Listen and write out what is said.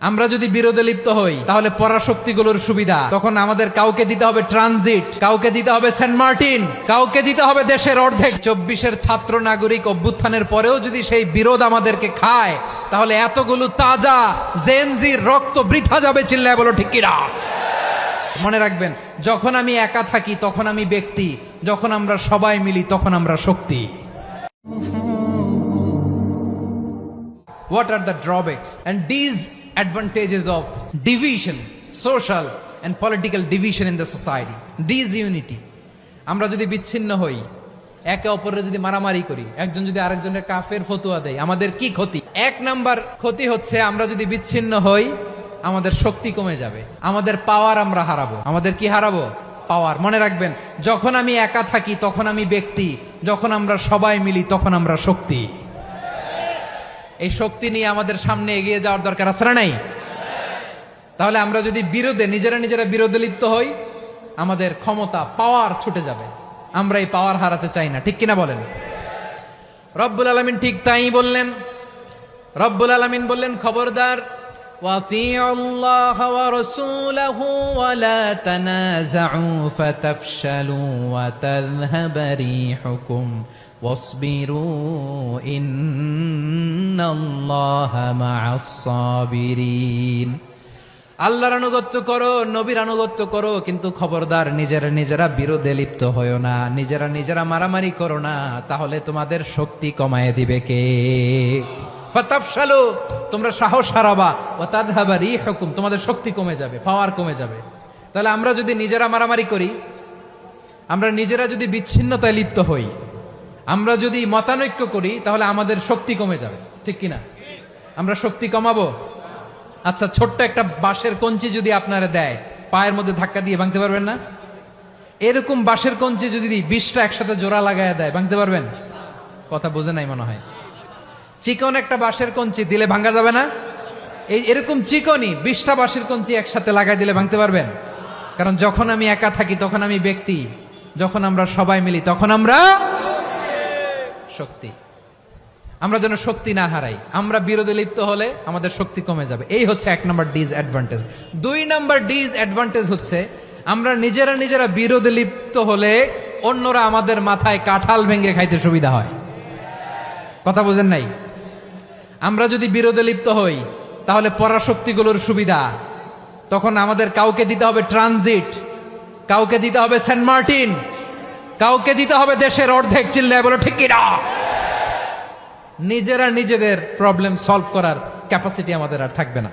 আমরা যদি বিরোধে লিপ্ত হই তাহলে পরাশক্তিগুলোর সুবিধা তখন আমাদের কাউকে দিতে হবে ট্রানজিট, কাউকে দিতে হবে সেন্ট মার্টিন, কাউকে দিতে হবে দেশের অর্ধেক। 24-এর ছাত্র নাগরিক অভ্যুত্থানের পরেও যদি সেই বিরোধ আমাদেরকে খায় তাহলে এতগুলো তাজা জেনজির রক্ত বৃথা যাবে। চিল্লায় বলো ঠিক কিনা? মনে রাখবেন, যখন আমি একা থাকি তখন আমি ব্যক্তি, যখন আমরা সবাই মিলি তখন আমরা শক্তি। What are the drawbacks and disadvantages of division, social and political division in the society? Disunity. আমরা যদি বিচ্ছিন্ন হই, একে অপরের যদি মারামারি করি, একজন যদি আরেকজনের কাফের ফতোয়া দেয়, আমাদের কি ক্ষতি? এক নাম্বার ক্ষতি হচ্ছে আমরা যদি বিচ্ছিন্ন হই আমাদের শক্তি কমে যাবে, আমাদের পাওয়ার আমরা হারাবো। আমাদের কি হারাবো? পাওয়ার। মনে রাখবেন, যখন আমি একা থাকি তখন আমি ব্যক্তি, যখন আমরা সবাই মিলি তখন আমরা শক্তি। এই শক্তি নিয়ে আমাদের সামনে এগিয়ে যাওয়ার দরকার আছে না নাই? তাহলে আমরা যদি নিজেরা বিরোধে লিপ্ত হই আমাদের ক্ষমতা, পাওয়ার ছুটে যাবে। আমরা এই পাওয়ার হারাতে চাই না, ঠিক কিনা বলেন? রব্বুল আলামিন ঠিক তাই বললেন। রব্বুল আলামিন বললেন, খবরদার, ওয়াতিউল্লাহ ওয়া রাসূলাহু ওয়া লা তানাযাউ ফাতাফশালু ওয়া তাযহাবা রিহুকুম ওয়াসবিরু ইন্নাল্লাহা মা'আস সাবিরিন। আল্লাহর আনুগত্য করো, নবীর আনুগত্য করো, কিন্তু খবরদার নিজেরা বিরোধে লিপ্ত হয়ো না, নিজেরা মারামারি করো না, তাহলে তোমাদের শক্তি কমায় দিবে কে? ফাতাফশালু, তোমরা সাহস হারাবা, ওয়া তাযহাবা রিহুকুম, তোমাদের শক্তি কমে যাবে, পাওয়ার কমে যাবে। তাহলে আমরা যদি নিজেরা মারামারি করি, আমরা নিজেরা যদি বিচ্ছিন্নতায় লিপ্ত হই, আমরা যদি মতানৈক্য করি, তাহলে আমাদের শক্তি কমে যাবে, ঠিক কিনা? আমরা শক্তি কমাবো। আচ্ছা, ছোট্ট একটা বাঁশের কঞ্চি যদি আপনারা দেয়, পায়ের মধ্যে ধাক্কা দিয়ে ভাঙতে পারবেন না? এরকম বাঁশের কঞ্চি যদি 20টা একসাথে জোড়া লাগায় দেয়, ভাঙতে পারবেন? কথা বোঝে নাই মনে হয়। চিকন একটা বাঁশের কঞ্চি দিলে ভাঙা যাবে না? এরকম চিকনই 20টা বাঁশের কঞ্চি একসাথে লাগাই দিলে ভাঙতে পারবেন? কারণ যখন আমি একা থাকি তখন আমি ব্যক্তি, যখন আমরা সবাই মিলি তখন আমরা শক্তি। আমরা যেন শক্তি না হারাই। আমরা বিরোধে লিপ্ত হলে আমাদের শক্তি কমে যাবে। এই হচ্ছে 1 নম্বর ডিসঅ্যাডভান্টেজ। 2 নম্বর ডিসঅ্যাডভান্টেজ হচ্ছে আমরা নিজেরা বিরোধে লিপ্ত হলে অন্যরা আমাদের মাথায় কাঁঠাল ভেঙে খাইতে সুবিধা হয়। কথা বুঝেন নাই? আমরা যদি বিরোধে লিপ্ত হই তাহলে পরাশক্তিগুলোর সুবিধা তখন আমাদের কাউকে দিতে হবে ট্রানজিট, কাউকে দিতে হবে সেন্ট মার্টিন, কাউকে দিতে হবে দেশের অর্ধেক। চিল্লায় বলো ঠিক কিনা? নিজেদের প্রবলেম সলভ করার ক্যাপাসিটি আমাদের আর থাকবে না।